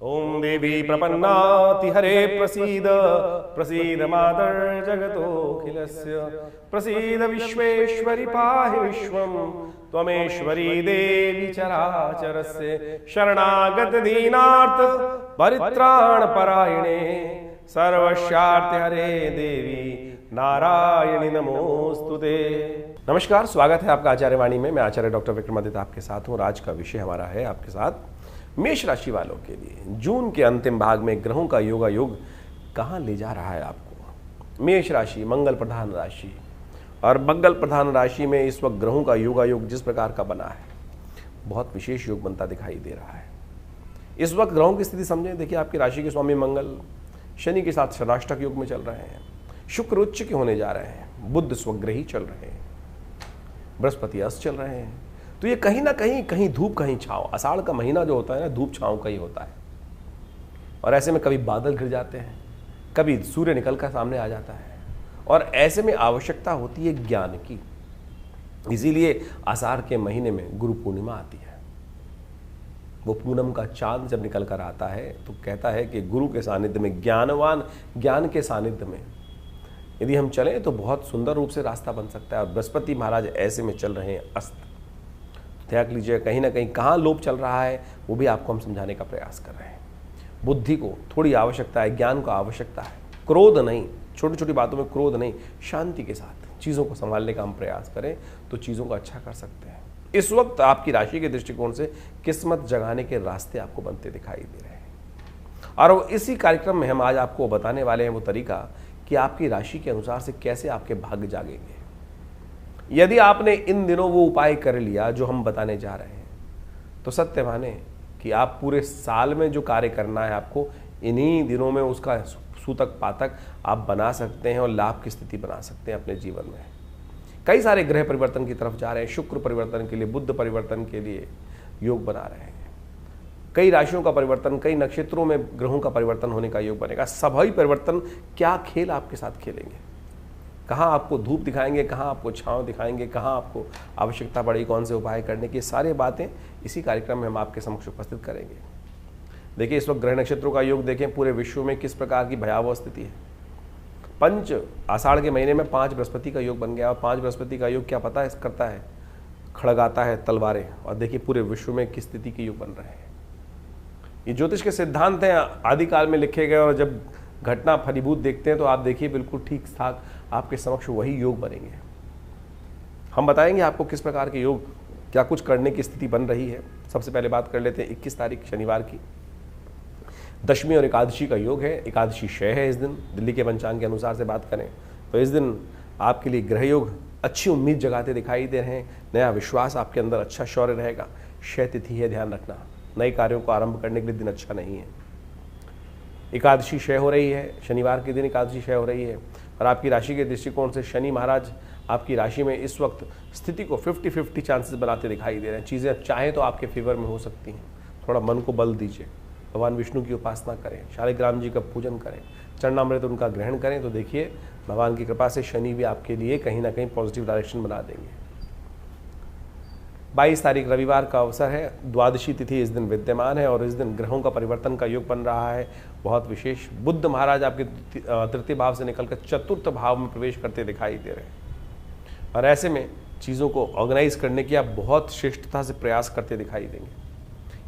ओम देवी प्रपन्नाति हरे प्रसीद प्रसीद मातर जगतोऽखिलस्य प्रसीद विश्वेश्वरि पाहि विश्वं त्वमेश्वरी देवी चराचरस्य शरणागत दीनार्थ परित्राण परायणे सर्वस्यार्थ हरे देवी नारायणी नमोस्तुते। नमस्कार, स्वागत है आपका आचार्य वाणी में। मैं आचार्य डॉक्टर विक्रमादित्य आपके साथ हूँ और आज का विषय हमारा है आपके साथ मेष राशि वालों के लिए जून के अंतिम भाग में ग्रहों का योगायोग कहाँ ले जा रहा है आपको। मेष राशि मंगल प्रधान राशि और मंगल प्रधान राशि में इस वक्त ग्रहों का योगायोग जिस प्रकार का बना है बहुत विशेष योग बनता दिखाई दे रहा है। इस वक्त ग्रहों की स्थिति समझें। देखिए, आपकी राशि के स्वामी मंगल शनि के साथ षडाष्टक योग में चल रहे हैं, शुक्र उच्च के होने जा रहे हैं, बुध स्वग्रही चल रहे हैं, बृहस्पति अस्त चल रहे हैं। तो ये कहीं ना कहीं धूप कहीं छांव, आषाढ़ का महीना जो होता है ना, धूप छांव का ही होता है। और ऐसे में कभी बादल घिर जाते हैं, कभी सूर्य निकल कर सामने आ जाता है और ऐसे में आवश्यकता होती है ज्ञान की। इसीलिए आषाढ़ के महीने में गुरु पूर्णिमा आती है। वो पूनम का चांद जब निकल कर आता है तो कहता है कि गुरु के सानिध्य में, ज्ञानवान ज्ञान के सानिध्य में यदि हम चलें तो बहुत सुंदर रूप से रास्ता बन सकता है। और बृहस्पति महाराज ऐसे में चल रहे हैं अस्त। त्याग लीजिए, कहीं ना कहीं कहाँ लोभ चल रहा है वो भी आपको हम समझाने का प्रयास कर रहे हैं। बुद्धि को थोड़ी आवश्यकता है, ज्ञान को आवश्यकता है, क्रोध नहीं, छोटी छोटी बातों में क्रोध नहीं, शांति के साथ चीज़ों को संभालने का हम प्रयास करें तो चीज़ों को अच्छा कर सकते हैं। इस वक्त आपकी राशि के दृष्टिकोण से किस्मत जगाने के रास्ते आपको बनते दिखाई दे रहे हैं और इसी कार्यक्रम में हम आज आपको बताने वाले हैं वो तरीका कि आपकी राशि के अनुसार से कैसे आपके भाग्य जागेंगे। यदि आपने इन दिनों वो उपाय कर लिया जो हम बताने जा रहे हैं तो सत्य माने कि आप पूरे साल में जो कार्य करना है आपको इन्हीं दिनों में उसका सूतक पातक आप बना सकते हैं और लाभ की स्थिति बना सकते हैं अपने जीवन में। कई सारे ग्रह परिवर्तन की तरफ जा रहे हैं। शुक्र परिवर्तन के लिए, बुध परिवर्तन के लिए योग बना रहे हैं। कई राशियों का परिवर्तन, कई नक्षत्रों में ग्रहों का परिवर्तन होने का योग बनेगा। सभी परिवर्तन क्या खेल आपके साथ खेलेंगे, कहाँ आपको धूप दिखाएंगे, कहाँ आपको छांव दिखाएंगे, कहाँ आपको आवश्यकता पड़ेगी कौन से उपाय करने की, सारी बातें इसी कार्यक्रम में हम आपके समक्ष उपस्थित करेंगे। देखिए, इस वक्त ग्रह नक्षत्रों का योग देखें, पूरे विश्व में किस प्रकार की भयावह स्थिति है। पंच आषाढ़ के महीने में 5 बृहस्पति का योग बन गया और 5 बृहस्पति का योग क्या पता है करता है, खड़गाता है तलवारें। और देखिए पूरे विश्व में किस स्थिति के योग बन रहे हैं। ये ज्योतिष के सिद्धांत हैं, आदिकाल में लिखे गए और जब घटना फलीभूत देखते हैं तो आप देखिए बिल्कुल ठीक ठाक आपके समक्ष वही योग बनेंगे। हम बताएंगे आपको किस प्रकार के योग क्या कुछ करने की स्थिति बन रही है। सबसे पहले बात कर लेते हैं 21 तारीख शनिवार की, दशमी और एकादशी का योग है। एकादशी क्षय है इस दिन। दिल्ली के पंचांग के अनुसार से बात करें तो इस दिन आपके लिए ग्रह योग अच्छी उम्मीद जगाते दिखाई दे रहे हैं। नया विश्वास आपके अंदर, अच्छा शौर्य रहेगा। क्षय तिथि है, ध्यान रखना, नए कार्यों को आरंभ करने के लिए दिन अच्छा नहीं है। एकादशी क्षय हो रही है, शनिवार के दिन एकादशी क्षय हो रही है और आपकी राशि के दृष्टिकोण से शनि महाराज आपकी राशि में इस वक्त स्थिति को 50-50 चांसेस बनाते दिखाई दे रहे हैं। चीज़ें चाहें तो आपके फेवर में हो सकती हैं। थोड़ा मन को बल दीजिए, भगवान विष्णु की उपासना करें, शालिग्राम जी का पूजन करें, चरणामृत उनका ग्रहण करें तो देखिए भगवान की कृपा से शनि भी आपके लिए कहीं ना कहीं पॉजिटिव डायरेक्शन बना देंगे। 22 तारीख रविवार का अवसर है। द्वादशी तिथि इस दिन विद्यमान है और इस दिन ग्रहों का परिवर्तन का योग बन रहा है बहुत विशेष। बुध महाराज आपके तृतीय भाव से निकलकर चतुर्थ भाव में प्रवेश करते दिखाई दे रहे हैं और ऐसे में चीज़ों को ऑर्गेनाइज करने की आप बहुत श्रेष्ठता से प्रयास करते दिखाई देंगे।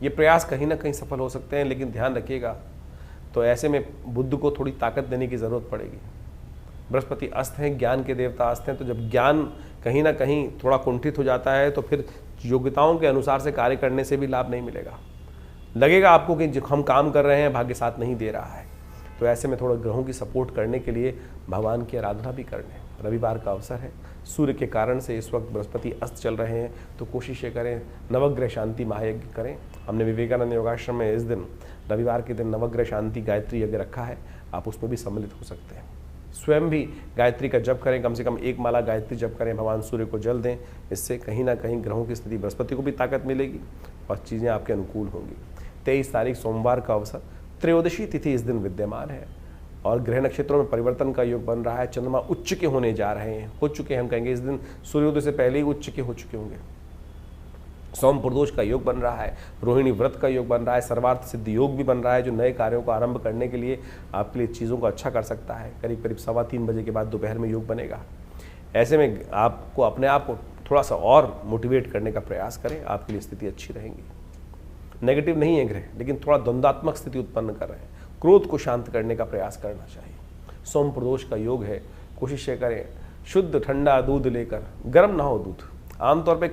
ये प्रयास कहीं ना कहीं सफल हो सकते हैं, लेकिन ध्यान रखिएगा तो ऐसे में बुद्ध को थोड़ी ताकत देने की ज़रूरत पड़ेगी। बृहस्पति अस्त हैं, ज्ञान के देवता अस्त हैं, तो जब ज्ञान कहीं ना कहीं थोड़ा कुंठित हो जाता है तो फिर योग्यताओं के अनुसार से कार्य करने से भी लाभ नहीं मिलेगा। लगेगा आपको कि जो हम काम कर रहे हैं भाग्य साथ नहीं दे रहा है। तो ऐसे में थोड़ा ग्रहों की सपोर्ट करने के लिए भगवान की आराधना भी कर लें। रविवार का अवसर है, सूर्य के कारण से इस वक्त बृहस्पति अस्त चल रहे हैं तो कोशिशें करें, नवग्रह शांति महायज्ञ करें। हमने विवेकानंद योगाश्रम में इस दिन रविवार के दिन नवग्रह शांति गायत्री यज्ञ रखा है, आप उसमें भी सम्मिलित हो सकते हैं। स्वयं भी गायत्री का जप करें, कम से कम 1 माला गायत्री जप करें, भगवान सूर्य को जल दें। इससे कहीं ना कहीं ग्रहों की स्थिति, बृहस्पति को भी ताकत मिलेगी और चीज़ें आपके अनुकूल होंगी। 23 तारीख सोमवार का अवसर, त्रयोदशी तिथि इस दिन विद्यमान है और ग्रह नक्षत्रों में परिवर्तन का योग बन रहा है। चंद्रमा उच्च के होने जा रहे हैं, हो चुके हैं, हम कहेंगे इस दिन सूर्योदय से पहले ही उच्च के हो चुके होंगे। सोम प्रदोष का योग बन रहा है, रोहिणी व्रत का योग बन रहा है, सर्वार्थ सिद्ध योग भी बन रहा है जो नए कार्यों को आरंभ करने के लिए आपके लिए चीज़ों को अच्छा कर सकता है। करीब करीब 3:15 बजे के बाद दोपहर में योग बनेगा। ऐसे में आपको अपने आप को थोड़ा सा और मोटिवेट करने का प्रयास करें, आपके लिए स्थिति अच्छी रहेंगी। नेगेटिव नहीं है ग्रह, लेकिन थोड़ा द्वंद्वात्मक स्थिति उत्पन्न कर रहे हैं। क्रोध को शांत करने का प्रयास करना चाहिए। सोम प्रदोष का योग है, कोशिश ये करें शुद्ध ठंडा दूध लेकर, गर्म ना हो दूध। आमतौर पे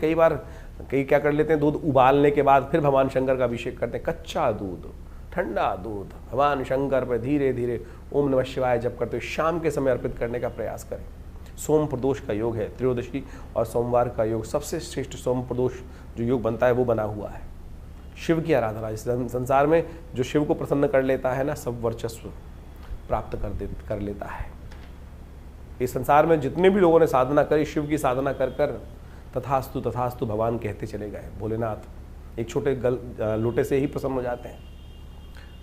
कई क्या कर लेते हैं, दूध उबालने के बाद फिर भगवान शंकर का अभिषेक करते हैं। कच्चा दूध, ठंडा दूध भगवान शंकर पर धीरे धीरे ओम नमः शिवाय जप करते हुए शाम के समय अर्पित करने का प्रयास करें। सोम प्रदोष का योग है, त्रयोदशी और सोमवार का योग सबसे श्रेष्ठ सोम प्रदोष जो योग बनता है वो बना हुआ है। शिव की आराधना, इस संसार में जो शिव को प्रसन्न कर लेता है ना, सब वर्चस्व प्राप्त कर लेता है। इस संसार में जितने भी लोगों ने साधना करी, शिव की साधना कर कर तथास्तु तथास्तु भगवान कहते चले गए। भोलेनाथ एक छोटे लोटे से ही प्रसन्न हो जाते हैं।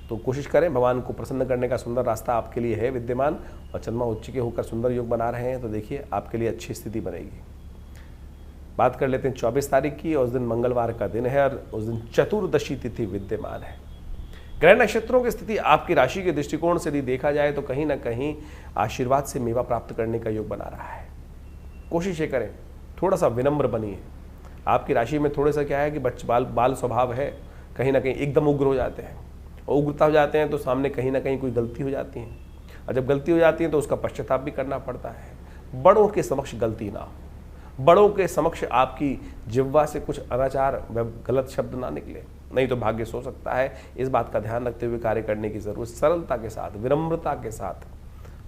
तो कोशिश करें, भगवान को प्रसन्न करने का सुंदर रास्ता आपके लिए है विद्यमान। और चंद्रमा उच्च के होकर सुंदर योग बना रहे हैं, तो देखिए आपके लिए अच्छी स्थिति बनेगी। बात कर लेते हैं 24 तारीख की, और उस दिन मंगलवार का दिन है और उस दिन चतुर्दशी तिथि विद्यमान है। ग्रह नक्षत्रों की स्थिति आपकी राशि के दृष्टिकोण से यदि देखा जाए तो कहीं ना कहीं आशीर्वाद से मेवा प्राप्त करने का योग बना रहा है। कोशिश ये करें, थोड़ा सा विनम्र बनिए। आपकी राशि में थोड़ा सा क्या है कि बाल स्वभाव है, कहीं ना कहीं एकदम उग्र हो जाते हैं, और उग्रता हो जाते हैं तो सामने कहीं ना कहीं कोई गलती हो जाती है, और जब गलती हो जाती है तो उसका पश्चाताप भी करना पड़ता है। बड़ों के समक्ष गलती ना हो, बड़ों के समक्ष आपकी जिह्वा से कुछ अनाचार व गलत शब्द ना निकले, नहीं तो भाग्य सो सकता है। इस बात का ध्यान रखते हुए कार्य करने की जरूरत, सरलता के साथ, विनम्रता के साथ,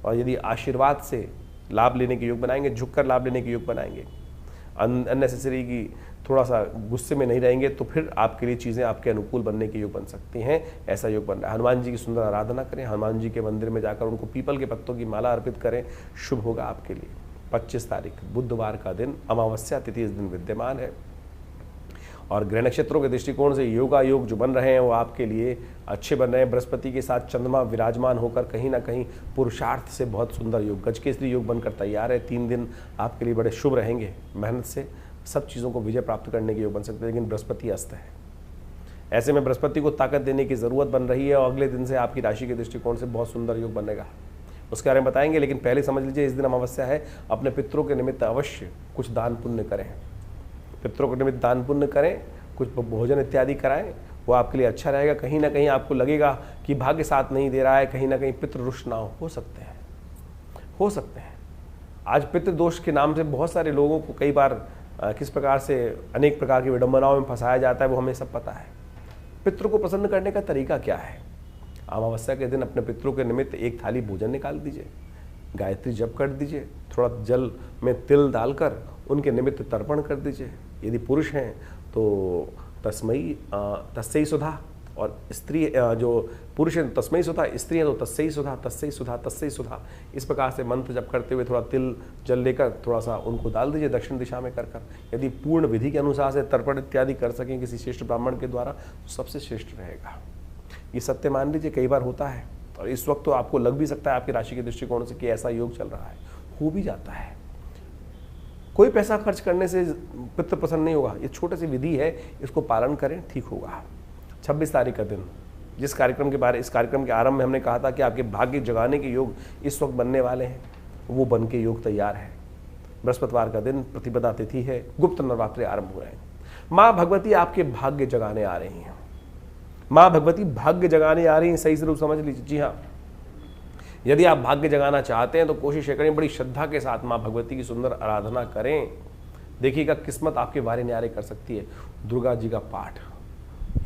और यदि आशीर्वाद से लाभ लेने के योग बनाएंगे, झुककर लाभ लेने के योग बनाएंगे, अननेसेसरी की थोड़ा सा गुस्से में नहीं रहेंगे, तो फिर आपके लिए चीज़ें आपके अनुकूल बनने के योग बन सकती हैं। ऐसा योग बन रहा है। हनुमान जी की सुंदर आराधना करें, हनुमान जी के मंदिर में जाकर उनको पीपल के पत्तों की माला अर्पित करें, शुभ होगा आपके लिए। 25 तारीख बुधवार का दिन, अमावस्या तिथि इस दिन विद्यमान है, और ग्रह नक्षत्रों के दृष्टिकोण से योगा योग जो बन रहे हैं वो आपके लिए अच्छे बन रहे हैं। बृहस्पति के साथ चंद्रमा विराजमान होकर कहीं ना कहीं पुरुषार्थ से बहुत सुंदर योग, गजकेसरी योग बनकर तैयार है। 3 दिन आपके लिए बड़े शुभ रहेंगे। मेहनत से सब चीज़ों को विजय प्राप्त करने के योग बन सकते हैं, लेकिन बृहस्पति अस्त है। ऐसे में बृहस्पति को ताकत देने की ज़रूरत बन रही है, और अगले दिन से आपकी राशि के दृष्टिकोण से बहुत सुंदर योग बनेगा, उसके बारे में बताएंगे। लेकिन पहले समझ लीजिए, इस दिन अमावस्या है, अपने पितरों के निमित्त अवश्य कुछ दान पुण्य करें। पितरों के निमित्त दान पुण्य करें, कुछ भोजन इत्यादि कराएं, वो आपके लिए अच्छा रहेगा। कहीं ना कहीं आपको लगेगा कि भाग्य साथ नहीं दे रहा है, कहीं ना कहीं पितृ रुष्ट ना हो सकते हैं। आज पितृदोष के नाम से बहुत सारे लोगों को कई बार किस प्रकार से अनेक प्रकार की विडंबनाओं में फंसाया जाता है, वो हमें सब पता है। पितरों को प्रसन्न करने का तरीका क्या है? अमावस्या के दिन अपने पितरों के निमित्त एक थाली भोजन निकाल दीजिए, गायत्री जप कर दीजिए, थोड़ा जल में तिल डालकर उनके निमित्त तर्पण कर दीजिए। यदि पुरुष हैं तो तस्मै सुधा, और स्त्री जो पुरुष है तस्मै सुधा, स्त्री है तो तस्मै सुधा, तस्मै सुधा, तस्मै सुधा। इस प्रकार से मंत्र जप करते हुए थोड़ा तिल जल लेकर थोड़ा सा उनको डाल दीजिए दक्षिण दिशा में कर। यदि पूर्ण विधि के अनुसार से तर्पण इत्यादि कर सकें किसी श्रेष्ठ ब्राह्मण के द्वारा, तो सबसे श्रेष्ठ रहेगा। ये सत्य मान लीजिए, कई बार होता है, और इस वक्त तो आपको लग भी सकता है आपकी राशि के दृष्टिकोण से कि ऐसा योग चल रहा है, हो भी जाता है। कोई पैसा खर्च करने से पितृ प्रसन्न नहीं होगा, ये छोटी सी विधि है, इसको पालन करें, ठीक होगा। 26 तारीख का दिन, इस कार्यक्रम के आरंभ में हमने कहा था कि आपके भाग्य जगाने के योग इस वक्त बनने वाले हैं, वो बन के योग तैयार है। बृहस्पतिवार का दिन, प्रतिपदा तिथि है, गुप्त नवरात्रि आरंभ हो रहे हैं। माँ भगवती आपके भाग्य जगाने आ रही हैं। माँ भगवती भाग्य जगाने आ रही हैं, सही जरूर समझ लीजिए। जी हाँ, यदि आप भाग्य जगाना चाहते हैं तो कोशिश करें, बड़ी श्रद्धा के साथ माँ भगवती की सुंदर आराधना करें। देखिएगा किस्मत आपके वारे न्यारे कर सकती है। दुर्गा जी का पाठ,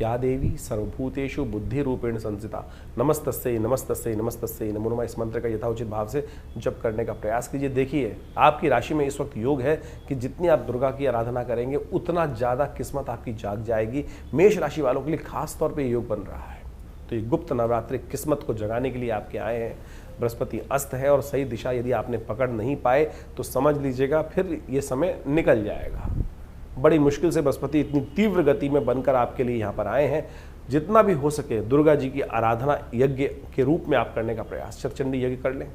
या देवी सर्वभूतेषु बुद्धि रूपेण संस्थिता, नमस्तस्यै नमस्तस्यै नमस्तस्यै नमो नमः, इस मंत्र का यथाउचित भाव से जप करने का प्रयास कीजिए। देखिए आपकी राशि में इस वक्त योग है कि जितनी आप दुर्गा की आराधना करेंगे उतना ज़्यादा किस्मत आपकी जाग जाएगी। मेष राशि वालों के लिए खास तौर पर योग बन रहा है। तो ये गुप्त नवरात्रि किस्मत को जगाने के लिए आपके आए हैं। बृहस्पति अस्त है, और सही दिशा यदि आपने पकड़ नहीं पाए तो समझ लीजिएगा फिर ये समय निकल जाएगा। बड़ी मुश्किल से बृहस्पति इतनी तीव्र गति में बनकर आपके लिए यहाँ पर आए हैं। जितना भी हो सके दुर्गा जी की आराधना यज्ञ के रूप में आप करने का प्रयास, शतचंडी यज्ञ कर लें,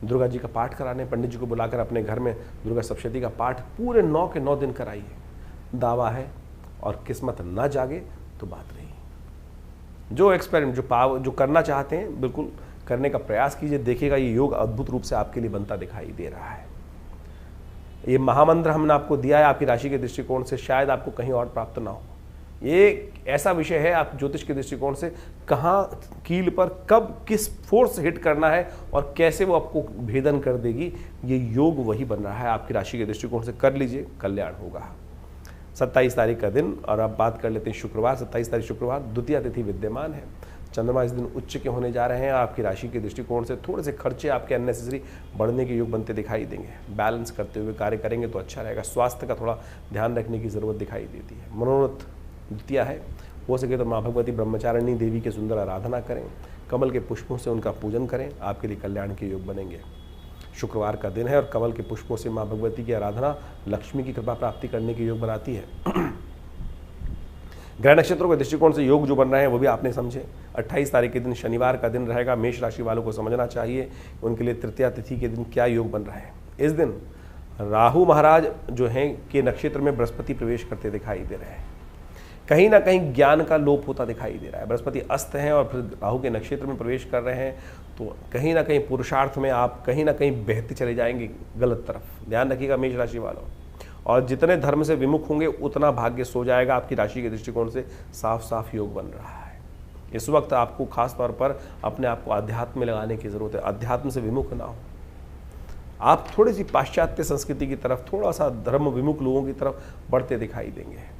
दुर्गा जी का पाठ कराने, पंडित जी को बुलाकर अपने घर में दुर्गा सप्तशती का पाठ पूरे 9 के 9 दिन कराइए। दावा है और किस्मत ना जागे तो बात रही। जो एक्सपेरिमेंट जो करना चाहते हैं बिल्कुल करने का प्रयास कीजिए, देखिएगा ये योग अद्भुत रूप से आपके लिए बनता दिखाई दे रहा है। ये महामंत्र हमने आपको दिया है आपकी राशि के दृष्टिकोण से, शायद आपको कहीं और प्राप्त ना हो। ये ऐसा विषय है आप ज्योतिष के दृष्टिकोण से कहाँ कील पर कब किस फोर्स हिट करना है और कैसे वो आपको भेदन कर देगी, ये योग वही बन रहा है आपकी राशि के दृष्टिकोण से। कर लीजिए, कल्याण होगा। 27 तारीख का दिन, और अब बात कर लेते हैं शुक्रवार। 27 तारीख शुक्रवार, द्वितीय तिथि विद्यमान है। चंद्रमा इस दिन उच्च के होने जा रहे हैं। आपकी राशि के दृष्टिकोण से थोड़े से खर्चे आपके अननेसेसरी बढ़ने के योग बनते दिखाई देंगे। बैलेंस करते हुए कार्य करेंगे तो अच्छा रहेगा। स्वास्थ्य का थोड़ा ध्यान रखने की जरूरत दिखाई देती है। मनोरथ द्वितीय है, हो सके तो माँ भगवती ब्रह्मचारिणी देवी की सुंदर आराधना करें, कमल के पुष्पों से उनका पूजन करें, आपके लिए कल्याण के योग बनेंगे। शुक्रवार का दिन है और कमल के पुष्पों से माँ भगवती की आराधना लक्ष्मी की कृपा प्राप्ति करने के योग बनाती है। ग्रह नक्षत्रों के दृष्टिकोण से योग जो बन रहे हैं वो भी आपने समझे। 28 तारीख के दिन शनिवार का दिन रहेगा। मेष राशि वालों को समझना चाहिए उनके लिए तृतीया तिथि के दिन क्या योग बन रहा है। इस दिन राहु महाराज जो हैं के नक्षत्र में बृहस्पति प्रवेश करते दिखाई दे रहे हैं। कहीं ना कहीं ज्ञान का लोप होता दिखाई दे रहा है। बृहस्पति अस्त हैं और फिर राहु के नक्षत्र में प्रवेश कर रहे हैं, तो कहीं ना कहीं पुरुषार्थ में आप कहीं ना कहीं बहते चले जाएंगे गलत तरफ। ध्यान रखिएगा मेष राशि वालों। और जितने धर्म से विमुख होंगे उतना भाग्य सो जाएगा। आपकी राशि के दृष्टिकोण से साफ साफ योग बन रहा है। इस वक्त आपको खास तौर पर अपने आप को अध्यात्म में लगाने की जरूरत है। अध्यात्म से विमुख ना हो। आप थोड़ी सी पाश्चात्य संस्कृति की तरफ, थोड़ा सा धर्म विमुख लोगों की तरफ बढ़ते दिखाई देंगे।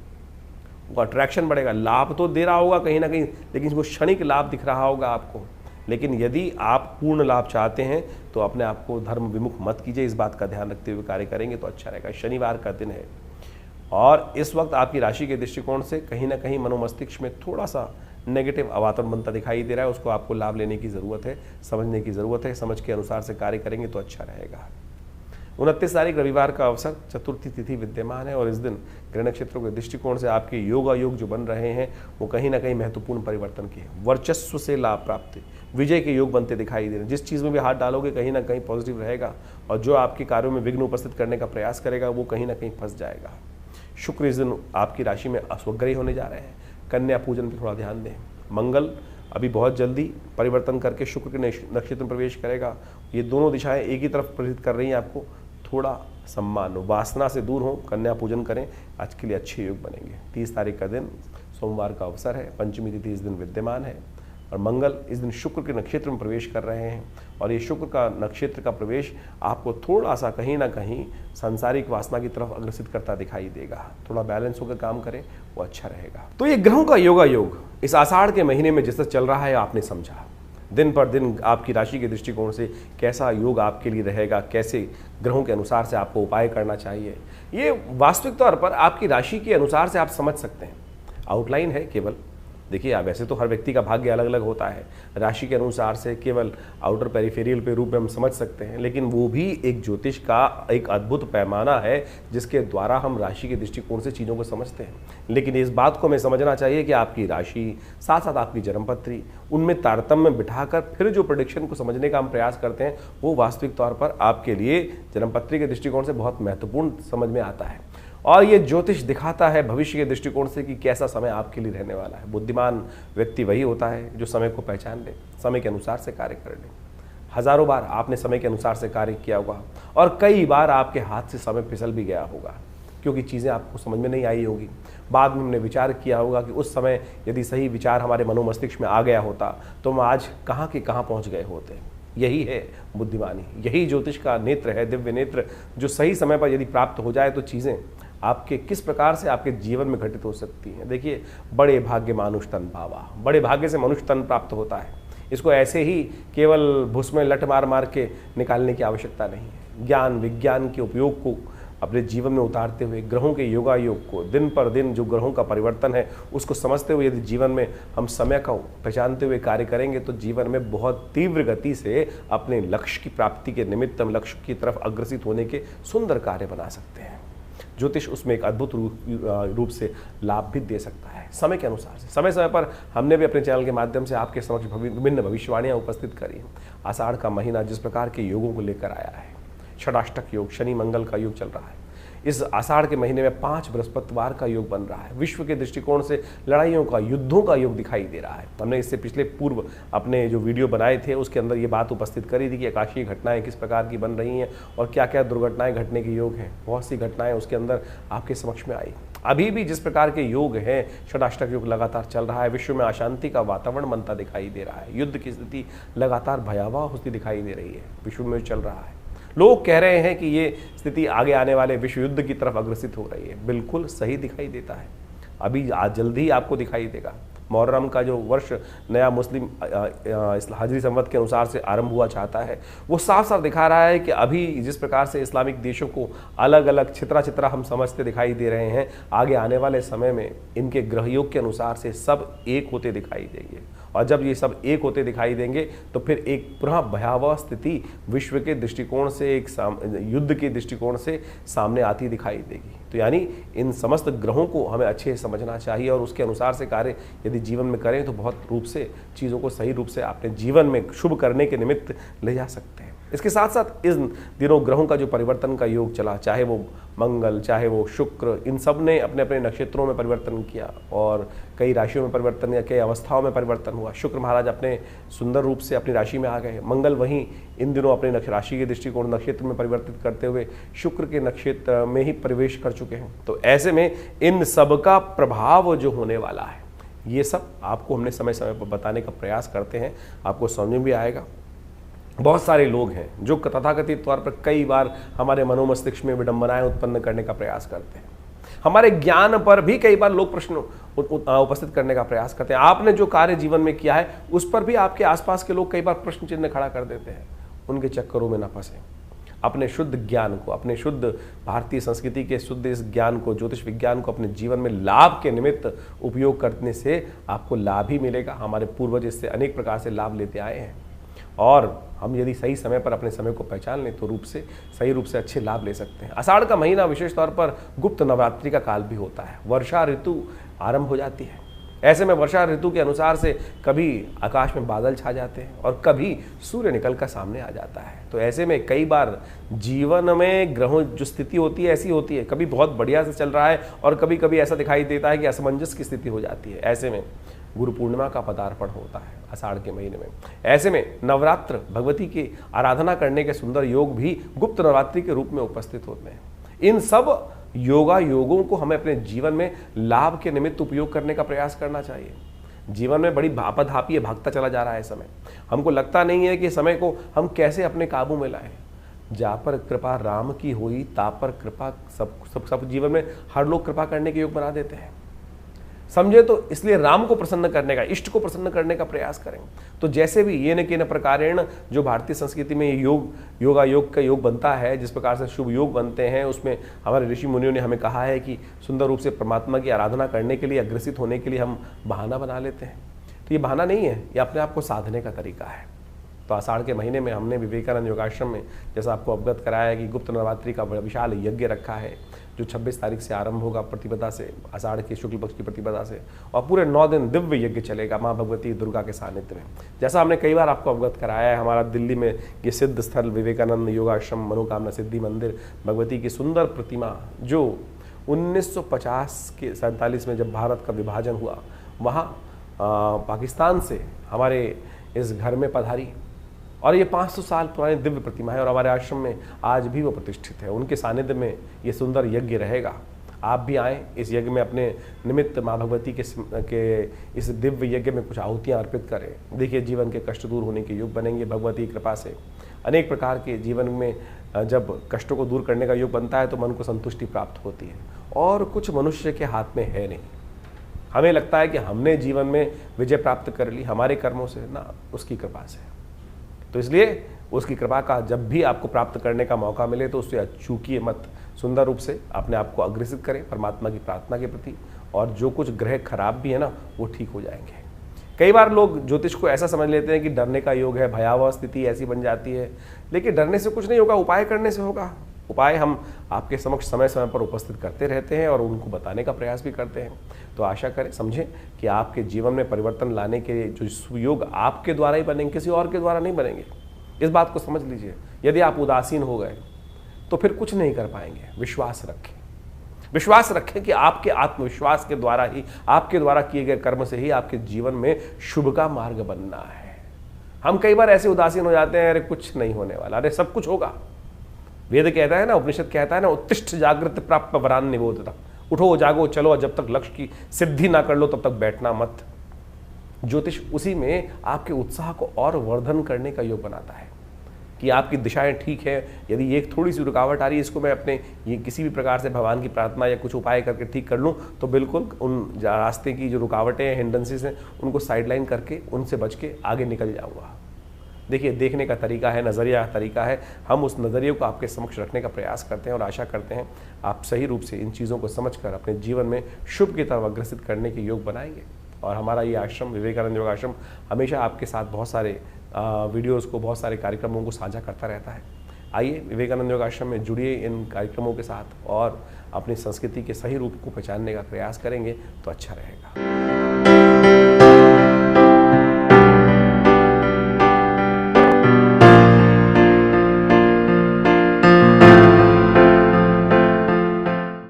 वो अट्रैक्शन बढ़ेगा। लाभ तो दे रहा होगा कहीं ना कहीं, लेकिन वो क्षणिक लाभ दिख रहा होगा आपको। लेकिन यदि आप पूर्ण लाभ चाहते हैं तो अपने आप को धर्म विमुख मत कीजिए। इस बात का ध्यान रखते हुए कार्य करेंगे तो अच्छा रहेगा। शनिवार का दिन है और इस वक्त आपकी राशि के दृष्टिकोण से कहीं ना कहीं मनोमस्तिष्क में थोड़ा सा नेगेटिव अवातरण बनता दिखाई दे रहा है। उसको आपको लाभ लेने की ज़रूरत है, समझने की ज़रूरत है। समझ के अनुसार से कार्य करेंगे तो अच्छा रहेगा। 29 तारीख रविवार का अवसर, चतुर्थी तिथि विद्यमान है और इस दिन ग्रह नक्षत्रों के दृष्टिकोण से आपके योग अयोग जो बन रहे हैं वो कहीं ना कहीं महत्वपूर्ण परिवर्तन की है। वर्चस्व से लाभ प्राप्ति, विजय के योग बनते दिखाई दे रहे हैं। जिस चीज़ में भी हाथ डालोगे कहीं ना कहीं पॉजिटिव रहेगा और जो आपके कार्यों में विघ्न उपस्थित करने का प्रयास करेगा वो कहीं ना कहीं फंस जाएगा। शुक्र इस दिन आपकी राशि में अस्वग्रही होने जा रहे हैं। कन्या पूजन पर थोड़ा ध्यान दें। मंगल अभी बहुत जल्दी परिवर्तन करके शुक्र के नक्षत्र में प्रवेश करेगा। ये दोनों दिशाएं एक ही तरफ प्रेरित कर रही हैं आपको। थोड़ा सम्मान, वासना से दूर हो, कन्या पूजन करें, आज के लिए अच्छे योग बनेंगे। 30 तारीख का दिन सोमवार का अवसर है। पंचमी तिथि इस दिन विद्यमान है और मंगल इस दिन शुक्र के नक्षत्र में प्रवेश कर रहे हैं और ये शुक्र का नक्षत्र का प्रवेश आपको थोड़ा सा कहीं ना कहीं सांसारिक वासना की तरफ अग्रसित करता दिखाई देगा। थोड़ा बैलेंस होकर काम करें, वो अच्छा रहेगा। तो ये ग्रहों का योगा योग इस आषाढ़ के महीने में जिस तरह चल रहा है आपने समझा। दिन पर दिन आपकी राशि के दृष्टिकोण से कैसा योग आपके लिए रहेगा, कैसे ग्रहों के अनुसार से आपको उपाय करना चाहिए, ये वास्तविक तौर पर आपकी राशि के अनुसार से आप समझ सकते हैं। आउटलाइन है केवल। देखिए आप वैसे तो हर व्यक्ति का भाग्य अलग अलग होता है, राशि के अनुसार से केवल आउटर पेरिफेरियल पे रूप में हम समझ सकते हैं, लेकिन वो भी एक ज्योतिष का एक अद्भुत पैमाना है जिसके द्वारा हम राशि के दृष्टिकोण से चीज़ों को समझते हैं। लेकिन इस बात को हमें समझना चाहिए कि आपकी राशि साथ साथ आपकी जन्मपत्री, उनमें तारतम्य बिठाकर फिर जो प्रेडिक्शन को समझने का हम प्रयास करते हैं वो वास्तविक तौर पर आपके लिए जन्मपत्री के दृष्टिकोण से बहुत महत्वपूर्ण समझ में आता है। और ये ज्योतिष दिखाता है भविष्य के दृष्टिकोण से कि कैसा समय आपके लिए रहने वाला है। बुद्धिमान व्यक्ति वही होता है जो समय को पहचान ले, समय के अनुसार से कार्य कर ले। हजारों बार आपने समय के अनुसार से कार्य किया होगा और कई बार आपके हाथ से समय फिसल भी गया होगा क्योंकि चीज़ें आपको समझ में नहीं आई होगी। बाद में हमने विचार किया होगा कि उस समय यदि सही विचार हमारे मनोमस्तिष्क में आ गया होता तो हम आज कहाँ के कहाँ पहुँच गए होते। यही है बुद्धिमानी, यही ज्योतिष का नेत्र है, दिव्य नेत्र, जो सही समय पर यदि प्राप्त हो जाए तो चीज़ें आपके किस प्रकार से आपके जीवन में घटित हो सकती हैं। देखिए, बड़े भाग्य मानुष तन पावा, बड़े भाग्य से मनुष्य तन प्राप्त होता है। इसको ऐसे ही केवल भुस में लट मार मार के निकालने की आवश्यकता नहीं है। ज्ञान विज्ञान के उपयोग को अपने जीवन में उतारते हुए, ग्रहों के योगायोग को, दिन पर दिन जो ग्रहों का परिवर्तन है उसको समझते हुए यदि जीवन में हम समय को पहचानते हुए कार्य करेंगे तो जीवन में बहुत तीव्र गति से अपने लक्ष्य की प्राप्ति के निमित्त हम लक्ष्य की तरफ अग्रसित होने के सुंदर कार्य बना सकते हैं। ज्योतिष उसमें एक अद्भुत रूप से लाभ भी दे सकता है समय के अनुसार से। समय समय पर हमने भी अपने चैनल के माध्यम से आपके समक्ष विभिन्न भविष्यवाणियाँ उपस्थित करी। आषाढ़ का महीना जिस प्रकार के योगों को लेकर आया है, षडाष्टक योग, शनि मंगल का योग चल रहा है, इस आषाढ़ के महीने में 5 बृहस्पतिवार का योग बन रहा है। विश्व के दृष्टिकोण से लड़ाइयों का, युद्धों का योग दिखाई दे रहा है। हमने इससे पिछले पूर्व अपने जो वीडियो बनाए थे उसके अंदर ये बात उपस्थित करी थी कि आकाशीय घटनाएं किस प्रकार की बन रही हैं और क्या क्या दुर्घटनाएं घटने के योग हैं। बहुत सी घटनाएं उसके अंदर आपके समक्ष में आई। अभी भी जिस प्रकार के योग हैं, षडाष्टक योग लगातार चल रहा है, विश्व में अशांति का वातावरण बनता दिखाई दे रहा है, युद्ध की स्थिति लगातार भयावह होती दिखाई दे रही है, विश्व में चल रहा है। लोग कह रहे हैं कि ये स्थिति आगे आने वाले विश्व युद्ध की तरफ अग्रसित हो रही है। बिल्कुल सही दिखाई देता है, अभी आज जल्दी ही आपको दिखाई देगा। मुहर्रम का जो वर्ष नया मुस्लिम हिजरी संवत के अनुसार से आरंभ हुआ चाहता है, वो साफ साफ दिखा रहा है कि अभी जिस प्रकार से इस्लामिक देशों को अलग अलग छितरा हम समझते दिखाई दे रहे हैं, आगे आने वाले समय में इनके ग्रहयोग के अनुसार से सब एक होते दिखाई देंगे। और जब ये सब एक होते दिखाई देंगे तो फिर एक पुनः भयावह स्थिति विश्व के दृष्टिकोण से, एक युद्ध के दृष्टिकोण से सामने आती दिखाई देगी। तो यानी इन समस्त ग्रहों को हमें अच्छे से समझना चाहिए और उसके अनुसार से कार्य यदि जीवन में करें तो बहुत रूप से चीज़ों को सही रूप से अपने जीवन में शुभ करने के निमित्त ले जा सकते हैं। इसके साथ साथ इन दिनों ग्रहों का जो परिवर्तन का योग चला, चाहे वो मंगल, चाहे वो शुक्र, इन सब ने अपने अपने नक्षत्रों में परिवर्तन किया और कई राशियों में परिवर्तन या कई अवस्थाओं में परिवर्तन हुआ। शुक्र महाराज अपने सुंदर रूप से अपनी राशि में आ गए। मंगल वहीं इन दिनों अपने राशि के दृष्टिकोण नक्षत्र में परिवर्तित करते हुए शुक्र के नक्षत्र में ही प्रवेश कर चुके हैं। तो ऐसे में इन सब का प्रभाव जो होने वाला है, ये सब आपको हमने समय समय पर बताने का प्रयास करते हैं, आपको समझ में भी आएगा। बहुत सारे लोग हैं जो तथाकथित तौर पर कई बार हमारे मनोमस्तिष्क में विडंबनाएं उत्पन्न करने का प्रयास करते हैं, हमारे ज्ञान पर भी कई बार लोग प्रश्न उपस्थित करने का प्रयास करते हैं। आपने जो कार्य जीवन में किया है उस पर भी आपके आसपास के लोग कई बार प्रश्न चिन्ह खड़ा कर देते हैं। उनके चक्करों में न फंसे, अपने शुद्ध ज्ञान को, अपने शुद्ध भारतीय संस्कृति के शुद्ध इस ज्ञान को, ज्योतिष विज्ञान को अपने जीवन में लाभ के निमित्त उपयोग करने से आपको लाभ ही मिलेगा। हमारे पूर्वज इससे अनेक प्रकार से लाभ लेते आए हैं और हम यदि सही समय पर अपने समय को पहचान लें तो सही रूप से अच्छे लाभ ले सकते हैं। आषाढ़ का महीना विशेष तौर पर गुप्त नवरात्रि का काल भी होता है। वर्षा ऋतु आरंभ हो जाती है। ऐसे में वर्षा ऋतु के अनुसार से कभी आकाश में बादल छा जाते हैं और कभी सूर्य निकल कर सामने आ जाता है। तो ऐसे में कई बार जीवन में ग्रहों जो स्थिति होती है ऐसी होती है, कभी बहुत बढ़िया से चल रहा है और कभी कभी ऐसा दिखाई देता है कि असमंजस की स्थिति हो जाती है। ऐसे में गुरु पूर्णिमा का पदार्पण होता है आषाढ़ के महीने में। ऐसे में नवरात्र, भगवती की आराधना करने के सुंदर योग भी गुप्त नवरात्रि के रूप में उपस्थित होते हैं। इन सब योगों को हमें अपने जीवन में लाभ के निमित्त उपयोग करने का प्रयास करना चाहिए। जीवन में बड़ी आपाधापी है, भागता चला जा रहा है समय। हमको लगता नहीं है कि समय को हम कैसे अपने काबू में लाएं। जा पर कृपा राम की हुई, ता पर कृपा सब जीवन में हर लोग कृपा करने के योग बना देते हैं, समझे। तो इसलिए राम को प्रसन्न करने का, इष्ट को प्रसन्न करने का प्रयास करें। तो जैसे भी ये न के न प्रकारेण जो भारतीय संस्कृति में योग का योग बनता है, जिस प्रकार से शुभ योग बनते हैं, उसमें हमारे ऋषि मुनियों ने हमें कहा है कि सुंदर रूप से परमात्मा की आराधना करने के लिए, अग्रसित होने के लिए हम बहाना बना लेते हैं। तो ये बहाना नहीं है, ये अपने आप को साधने का तरीका है। तो आषाढ़ के महीने में हमने विवेकानंद योगाश्रम में जैसा आपको अवगत कराया है कि गुप्त नवरात्रि का विशाल यज्ञ रखा है जो 26 तारीख से आरंभ होगा प्रतिपदा से, आषाढ़ के शुक्ल पक्ष की प्रतिपदा से, और पूरे 9 दिन दिव्य यज्ञ चलेगा माँ भगवती दुर्गा के सानिध्य में। जैसा हमने कई बार आपको अवगत कराया है, हमारा दिल्ली में ये सिद्ध स्थल विवेकानंद योगाश्रम मनोकामना सिद्धि मंदिर, भगवती की सुंदर प्रतिमा जो 1950 के 47 में जब भारत का विभाजन हुआ, वहाँ पाकिस्तान से हमारे इस घर में पधारी और ये 500 साल पुरानी दिव्य प्रतिमा है और हमारे आश्रम में आज भी वो प्रतिष्ठित है। उनके सानिध्य में ये सुंदर यज्ञ रहेगा। आप भी आएँ इस यज्ञ में, अपने निमित्त माँ भगवती के इस दिव्य यज्ञ में कुछ आहुतियाँ अर्पित करें। देखिए जीवन के कष्ट दूर होने के योग बनेंगे भगवती की कृपा से। अनेक प्रकार के जीवन में जब कष्टों को दूर करने का योग बनता है तो मन को संतुष्टि प्राप्त होती है और कुछ मनुष्य के हाथ में है नहीं। हमें लगता है कि हमने जीवन में विजय प्राप्त कर ली हमारे कर्मों से, ना, उसकी कृपा से। तो इसलिए उसकी कृपा का जब भी आपको प्राप्त करने का मौका मिले तो उससे चूकिए मत, सुंदर रूप से अपने आप को अग्रसित करें परमात्मा की प्रार्थना के प्रति, और जो कुछ ग्रह खराब भी है ना वो ठीक हो जाएंगे। कई बार लोग ज्योतिष को ऐसा समझ लेते हैं कि डरने का योग है, भयावह स्थिति ऐसी बन जाती है, लेकिन डरने से कुछ नहीं होगा, उपाय करने से होगा। उपाय हम आपके समक्ष समय समय पर उपस्थित करते रहते हैं और उनको बताने का प्रयास भी करते हैं। तो आशा करें, समझें कि आपके जीवन में परिवर्तन लाने के जो सुयोग आपके द्वारा ही बनेंगे, किसी और के द्वारा नहीं बनेंगे। इस बात को समझ लीजिए। यदि आप उदासीन हो गए तो फिर कुछ नहीं कर पाएंगे। विश्वास रखें। विश्वास रखें कि आपके आत्मविश्वास के द्वारा ही, आपके द्वारा किए गए कर्म से ही आपके जीवन में शुभ का मार्ग बनना है। हम कई बार ऐसे उदासीन हो जाते हैं, अरे कुछ नहीं होने वाला, अरे सब कुछ होगा। वेद कहता है ना, उपनिषद कहता है ना, उत्तिष्ठ जागृत प्राप्त वरान निबोधता, उठो जागो चलो, जब तक लक्ष्य की सिद्धि ना कर लो तब तक बैठना मत। ज्योतिष उसी में आपके उत्साह को और वर्धन करने का योग बनाता है कि आपकी दिशाएं ठीक है। यदि एक थोड़ी सी रुकावट आ रही है, इसको मैं अपने ये किसी भी प्रकार से भगवान की प्रार्थना या कुछ उपाय करके ठीक कर लूँ, तो बिल्कुल उन रास्ते की जो रुकावटें हैं, हिंड्रेंसेस हैं, उनको साइडलाइन करके उनसे बच के आगे निकल जाऊँगा। देखिए, देखने का तरीका है, नज़रिया का तरीका है। हम उस नज़रिए को आपके समक्ष रखने का प्रयास करते हैं और आशा करते हैं आप सही रूप से इन चीज़ों को समझकर अपने जीवन में शुभ की तरफ अग्रसित करने के योग बनाएंगे। और हमारा ये आश्रम, विवेकानंद योग आश्रम, हमेशा आपके साथ बहुत सारे वीडियोस को, बहुत सारे कार्यक्रमों को साझा करता रहता है। आइए विवेकानंद योग आश्रम में जुड़िए इन कार्यक्रमों के साथ और अपनी संस्कृति के सही रूप को पहचानने का प्रयास करेंगे तो अच्छा रहेगा।